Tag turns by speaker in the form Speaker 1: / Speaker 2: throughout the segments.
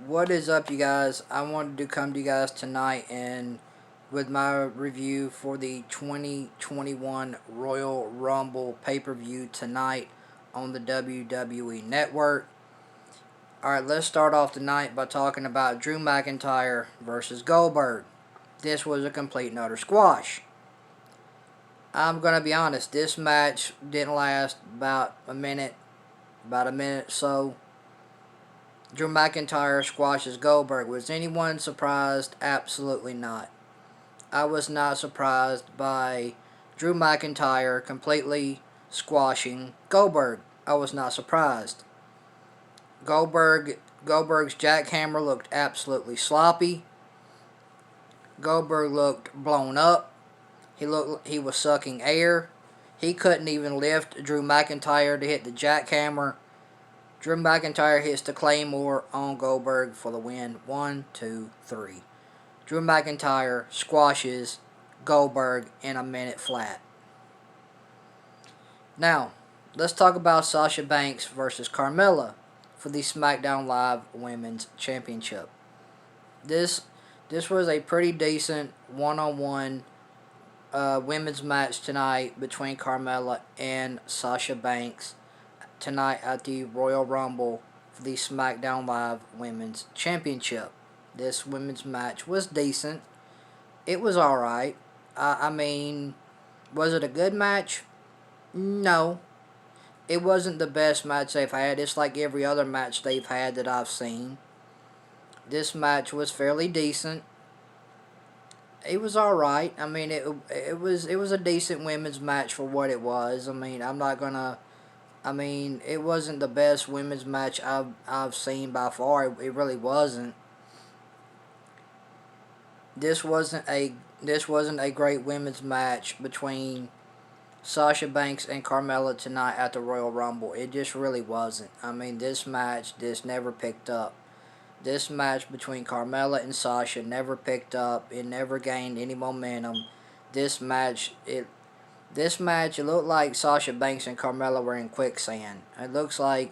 Speaker 1: What is up, you guys? I wanted to come to you guys tonight and with my review for the 2021 Royal Rumble pay-per-view tonight on the WWE Network. Alright, let's start off tonight by talking about Drew McIntyre versus Goldberg. This was a complete and utter squash. I'm going to be honest, this match didn't last about a minute so. Drew McIntyre squashes Goldberg. Was anyone surprised? Absolutely not. I was not surprised by Drew McIntyre completely squashing Goldberg. I was not surprised. Goldberg's jackhammer looked absolutely sloppy. Goldberg looked blown up. He was sucking air. He couldn't even lift Drew McIntyre to hit the jackhammer. Drew McIntyre hits the Claymore on Goldberg for the win. 1, 2, 3. Drew McIntyre squashes Goldberg in a minute flat. Now, let's talk about Sasha Banks versus Carmella for the SmackDown Live Women's Championship. This was a pretty decent one-on-one women's match tonight between Carmella and Sasha Banks tonight at the Royal Rumble for the SmackDown Live Women's Championship. This women's match was decent. It was alright. I mean, was it a good match? No. It wasn't the best match they've had. It's like every other match they've had that I've seen. This match was fairly decent. It was alright. I mean, it was a decent women's match for what it was. I mean, it wasn't the best women's match I've seen by far. It really wasn't. This wasn't a great women's match between Sasha Banks and Carmella tonight at the Royal Rumble. It just really wasn't. I mean, this match just never picked up. This match between Carmella and Sasha never picked up. It never gained any momentum. This match, it looked like Sasha Banks and Carmella were in quicksand. It looks like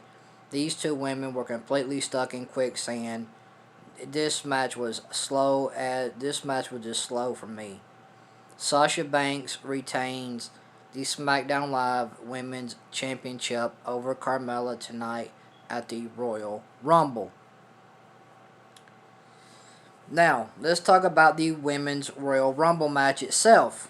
Speaker 1: these two women were completely stuck in quicksand. This match was just slow for me. Sasha Banks retains the SmackDown Live Women's Championship over Carmella tonight at the Royal Rumble. Now, let's talk about the Women's Royal Rumble match itself.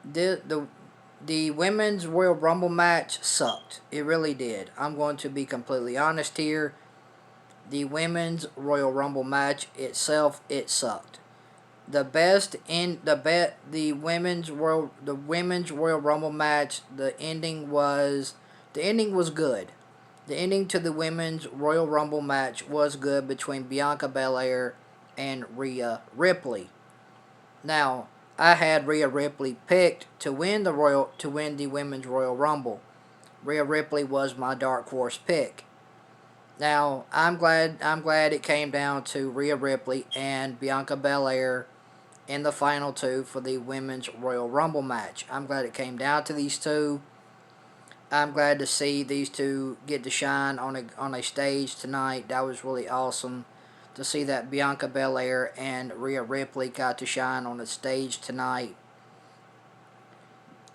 Speaker 1: The Women's Royal Rumble match sucked. It really did. I'm going to be completely honest here. The Women's Royal Rumble match itself, it sucked. The Women's Royal Rumble match, the ending was good. The ending to the Women's Royal Rumble match was good between Bianca Belair and Rhea Ripley. Now, I had Rhea Ripley picked to win the Women's Royal Rumble. Rhea Ripley was my dark horse pick. Now, I'm glad it came down to Rhea Ripley and Bianca Belair in the final two for the Women's Royal Rumble match. I'm glad it came down to these two. I'm glad to see these two get to shine on a stage tonight. That was really awesome to see that Bianca Belair and Rhea Ripley got to shine on the stage tonight.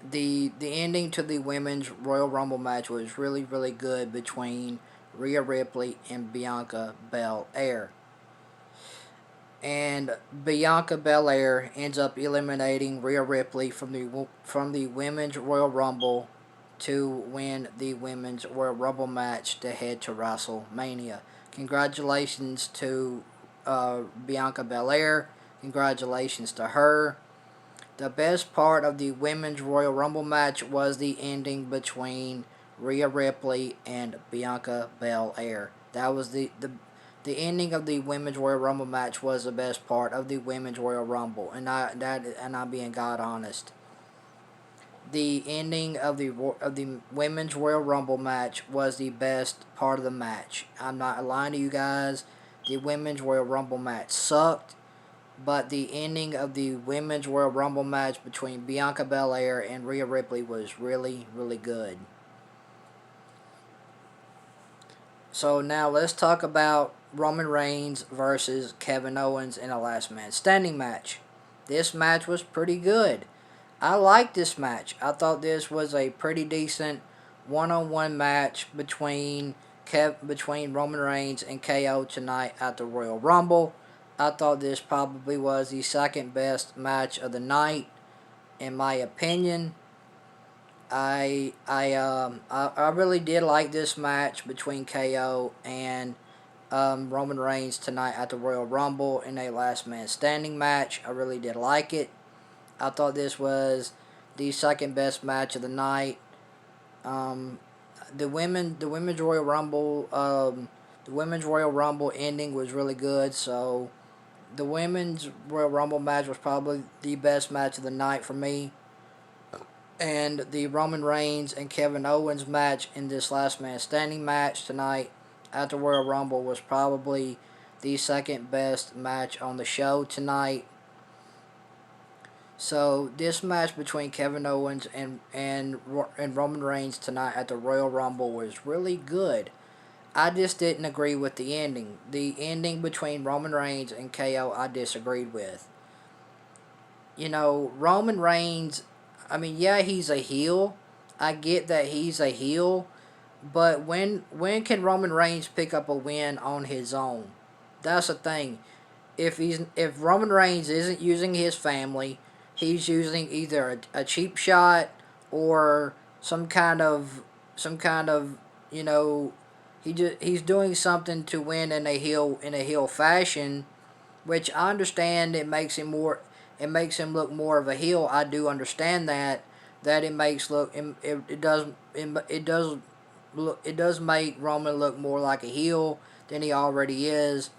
Speaker 1: The ending to the Women's Royal Rumble match was really, really good between Rhea Ripley and Bianca Belair. And Bianca Belair ends up eliminating Rhea Ripley from the Women's Royal Rumble to win the Women's Royal Rumble match to head to WrestleMania. Congratulations to Bianca Belair. Congratulations to her. The best part of the Women's Royal Rumble match was the ending between Rhea Ripley and Bianca Belair. That was the ending of the Women's Royal Rumble match was the best part of the Women's Royal Rumble, and I'm being God honest. The ending of the Women's Royal Rumble match was the best part of the match. I'm not lying to you guys. The Women's Royal Rumble match sucked, but the ending of the Women's Royal Rumble match between Bianca Belair and Rhea Ripley was really, really good. So now let's talk about Roman Reigns versus Kevin Owens in a last man standing match. This match was pretty good. I liked this match. I thought this was a pretty decent one-on-one match between Roman Reigns and KO tonight at the Royal Rumble. I thought this probably was the second best match of the night, in my opinion. I really did like this match between KO and Roman Reigns tonight at the Royal Rumble in a last man standing match. I really did like it. I thought this was the second best match of the night. Um, the women's Royal Rumble ending was really good. So the women's Royal Rumble match was probably the best match of the night for me. And the Roman Reigns and Kevin Owens match in this last man standing match tonight at the Royal Rumble was probably the second best match on the show tonight. So this match between Kevin Owens and Roman Reigns tonight at the Royal Rumble was really good. I just didn't agree with the ending. The ending between Roman Reigns and KO I disagreed with. You know, Roman Reigns, I mean, yeah, he's a heel. I get that he's a heel, but when can Roman Reigns pick up a win on his own? That's the thing. If Roman Reigns isn't using his family, he's using either a cheap shot or some kind of you know he's doing something to win in a heel fashion, which I understand it makes him look more of a heel. I do understand that it does make Roman look more like a heel than he already is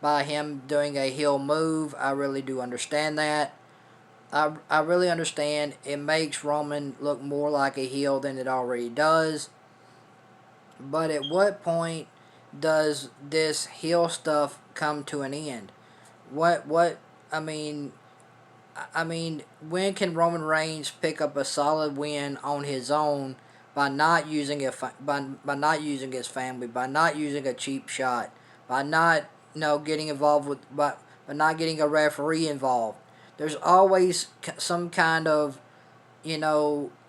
Speaker 1: by him doing a heel move. I really do understand that. I really understand it makes Roman look more like a heel than it already does. But at what point does this heel stuff come to an end? What I mean when can Roman Reigns pick up a solid win on his own by not using by not using his family, by not using a cheap shot, by not getting involved by not getting a referee involved? There's always some kind of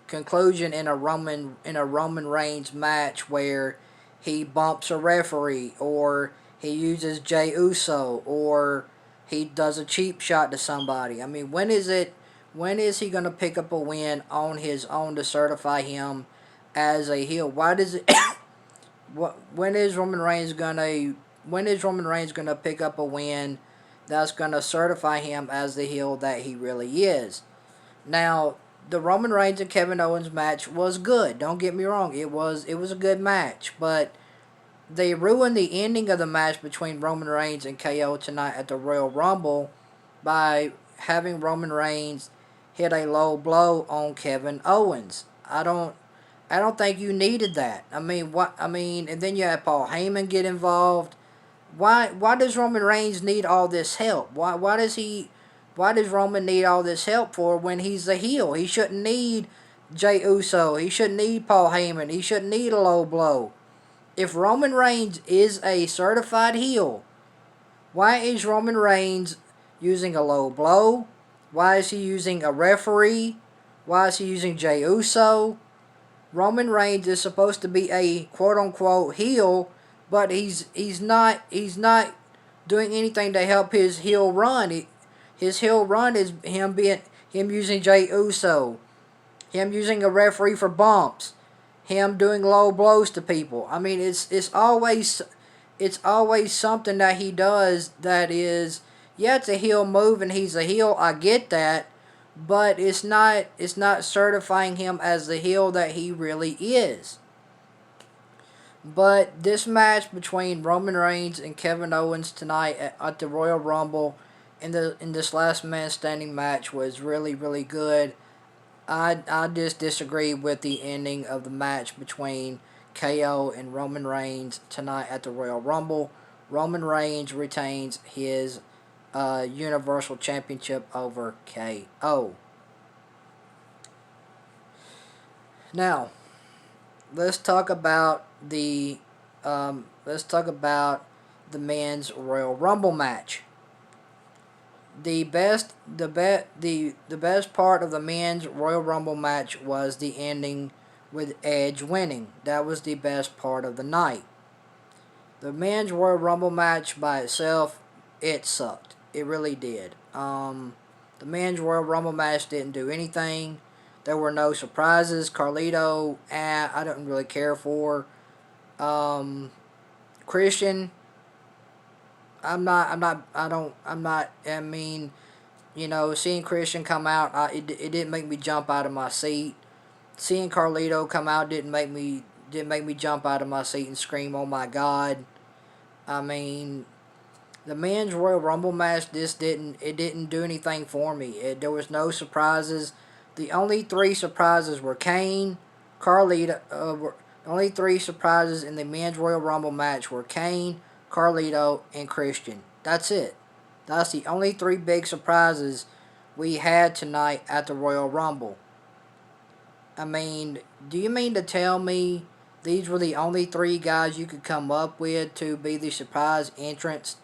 Speaker 1: conclusion in a Roman Reigns match where he bumps a referee, or he uses Jey Uso, or he does a cheap shot to somebody. I mean, when is he gonna pick up a win on his own to certify him as a heel? Why does it? When is Roman Reigns gonna pick up a win that's gonna certify him as the heel that he really is? Now, the Roman Reigns and Kevin Owens match was good. Don't get me wrong. It was a good match, but they ruined the ending of the match between Roman Reigns and KO tonight at the Royal Rumble by having Roman Reigns hit a low blow on Kevin Owens. I don't think you needed that. I mean, and then you had Paul Heyman get involved. Why does Roman Reigns need all this help? Why does Roman need all this help for when he's the heel? He shouldn't need Jey Uso. He shouldn't need Paul Heyman. He shouldn't need a low blow. If Roman Reigns is a certified heel, why is Roman Reigns using a low blow? Why is he using a referee? Why is he using Jey Uso? Roman Reigns is supposed to be a quote-unquote heel, but he's not doing anything to help his heel run. His heel run is him using Jey Uso, him using a referee for bumps, him doing low blows to people. I mean, it's always something that he does that is, yeah, it's a heel move and he's a heel. I get that, but it's not certifying him as the heel that he really is. But this match between Roman Reigns and Kevin Owens tonight at the Royal Rumble in this last man standing match was really, really good. I just disagree with the ending of the match between KO and Roman Reigns tonight at the Royal Rumble. Roman Reigns retains his Universal Championship over KO. Now, let's talk about the let's talk about the men's Royal Rumble match. The best part of the men's Royal Rumble match was the ending with Edge winning. That was the best part of the night. The men's Royal Rumble match by itself, it sucked. It really did. The men's Royal Rumble match didn't do anything. There were no surprises. Carlito, I didn't really care for. Um, Christian, I mean, seeing Christian come out, it didn't make me jump out of my seat. Seeing Carlito come out didn't make me jump out of my seat and scream, "Oh my God!" I mean, the men's Royal Rumble match didn't do anything for me. There was no surprises. The only three surprises were Kane, Carlito. The only three surprises in the men's Royal Rumble match were Kane, Carlito, and Christian. That's it. That's the only three big surprises we had tonight at the Royal Rumble. I mean, do you mean to tell me these were the only three guys you could come up with to be the surprise entrants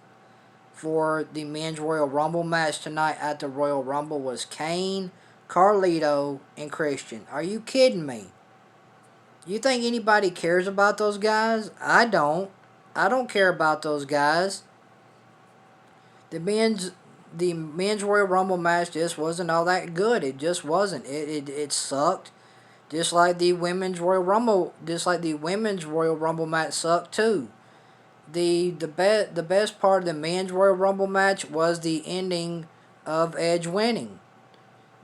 Speaker 1: for the men's Royal Rumble match tonight at the Royal Rumble? Was Kane, Carlito, and Christian. Are you kidding me? You think anybody cares about those guys? I don't. I don't care about those guys. The men's the men's Royal Rumble match just wasn't all that good. It just wasn't. It sucked. Just like the women's Royal Rumble match sucked too. The best part of the men's Royal Rumble match was the ending of Edge winning.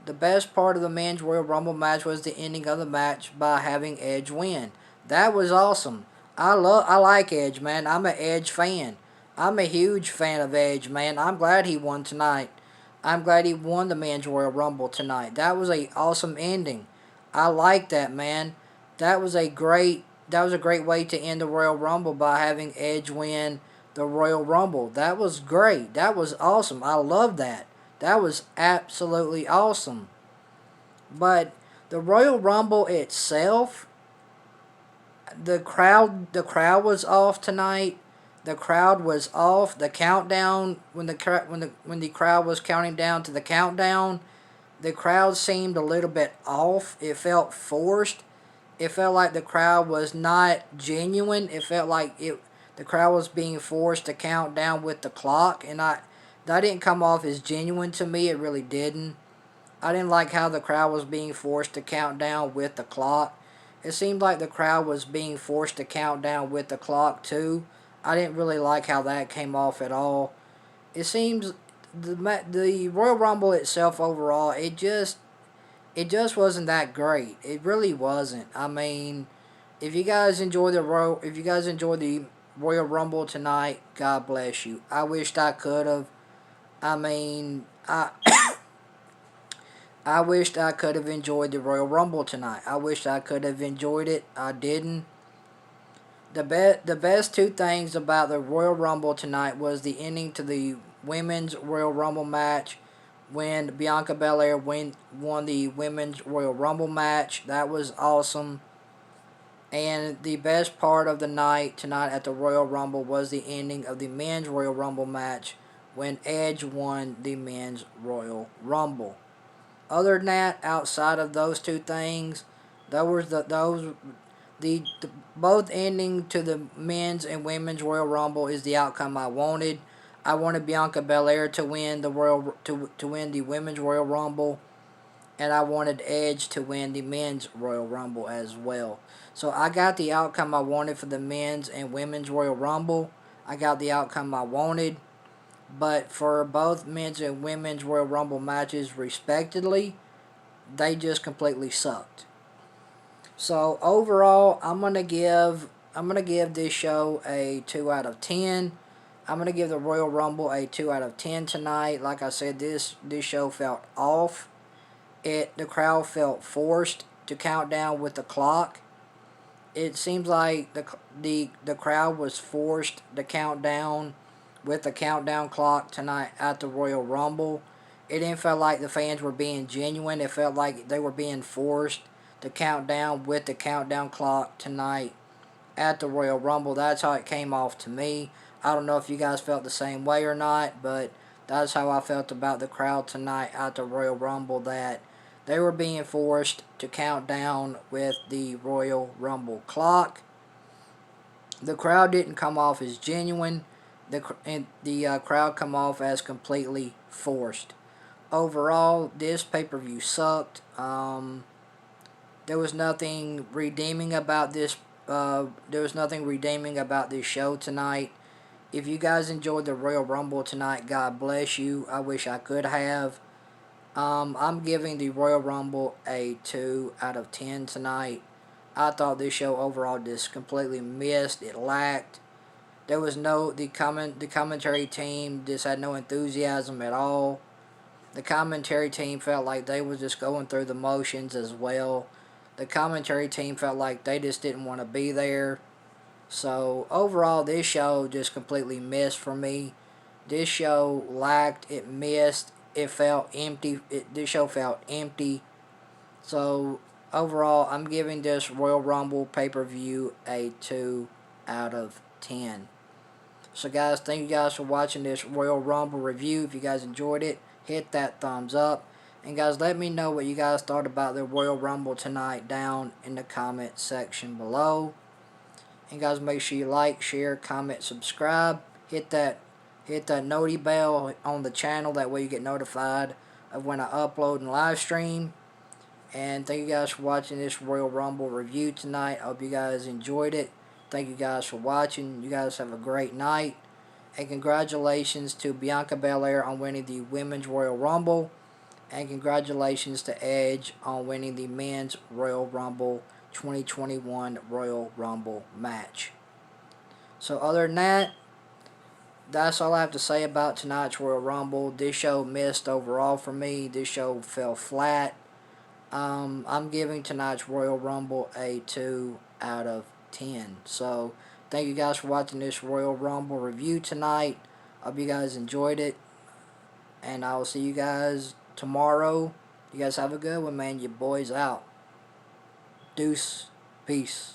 Speaker 1: The best part of the men's Royal Rumble match was the ending of the match by having Edge win. That was awesome. I like Edge, man. I'm an Edge fan. I'm a huge fan of Edge, man. I'm glad he won tonight. I'm glad he won the men's Royal Rumble tonight. That was a awesome ending. I like that, man. That was a great way to end the Royal Rumble by having Edge win the Royal Rumble. That was great. That was awesome. I love that. That was absolutely awesome. But the Royal Rumble itself, the crowd was off tonight. The crowd was off. The countdown when the crowd was counting down to the countdown, the crowd seemed a little bit off. It felt forced. It felt like the crowd was not genuine. It felt like the crowd was being forced to count down with the clock, and that didn't come off as genuine to me. It really didn't. I didn't like how the crowd was being forced to count down with the clock. It seemed like the crowd was being forced to count down with the clock too. I didn't really like how that came off at all. It seems the Royal Rumble itself overall, it just wasn't that great. It really wasn't. I mean, if you guys enjoy the Royal Rumble tonight, God bless you. I wished I could have. I mean, I wished I could have enjoyed the Royal Rumble tonight. I wished I could have enjoyed it. I didn't. The best two things about the Royal Rumble tonight was the ending to the women's Royal Rumble match when Bianca Belair won the women's Royal Rumble match. That was awesome. And the best part of the night tonight at the Royal Rumble was the ending of the men's Royal Rumble match when Edge won the men's Royal Rumble. Other than that, outside of those two things, the both ending to the men's and women's Royal Rumble is the outcome I wanted. I wanted Bianca Belair to win to win the women's Royal Rumble, and I wanted Edge to win the men's Royal Rumble as well. So I got the outcome I wanted for the men's and women's Royal Rumble. I got the outcome I wanted, but for both men's and women's Royal Rumble matches respectively, they just completely sucked. So overall, I'm gonna give this show a 2 out of 10. I'm gonna give the Royal Rumble a 2 out of 10 tonight. Like I said, this show felt off. The crowd felt forced to count down with the clock. It seems like the crowd was forced to count down with the countdown clock tonight at the Royal Rumble. It didn't feel like the fans were being genuine. It felt like they were being forced to count down with the countdown clock tonight at the Royal Rumble. That's how it came off to me. I don't know if you guys felt the same way or not, but that's how I felt about the crowd tonight at the Royal Rumble, that they were being forced to count down with the Royal Rumble clock. The crowd didn't come off as genuine. The crowd come off as completely forced. Overall, this pay-per-view sucked. There was nothing redeeming about this. There was nothing redeeming about this show tonight. If you guys enjoyed the Royal Rumble tonight, God bless you. I wish I could have. I'm giving the Royal Rumble a 2 out of 10 tonight. I thought this show overall just completely missed. It lacked. There was the commentary team just had no enthusiasm at all. The commentary team felt like they was just going through the motions as well. The commentary team felt like they just didn't want to be there. So overall, this show just completely missed for me. This show lacked. It missed. It felt empty. This show felt empty. So overall, I'm giving this Royal Rumble pay-per-view a 2 out of 10. So guys, thank you guys for watching this Royal Rumble review. If you guys enjoyed it, hit that thumbs up. And guys, let me know what you guys thought about the Royal Rumble tonight down in the comment section below. And guys, make sure you like, share, comment, subscribe. Hit that noti bell on the channel. That way you get notified of when I upload and live stream. And thank you guys for watching this Royal Rumble review tonight. I hope you guys enjoyed it. Thank you guys for watching. You guys have a great night. And congratulations to Bianca Belair on winning the Women's Royal Rumble. And congratulations to Edge on winning the Men's Royal Rumble 2021 Royal Rumble match. So other than that, that's all I have to say about tonight's Royal Rumble. This show missed overall for me. This show fell flat. I'm giving tonight's Royal Rumble a 2 out of 10. So thank you guys for watching this Royal Rumble review tonight. Hope you guys enjoyed it. And I will see you guys tomorrow. You guys have a good one, man. Your boys out. Deuce. Peace.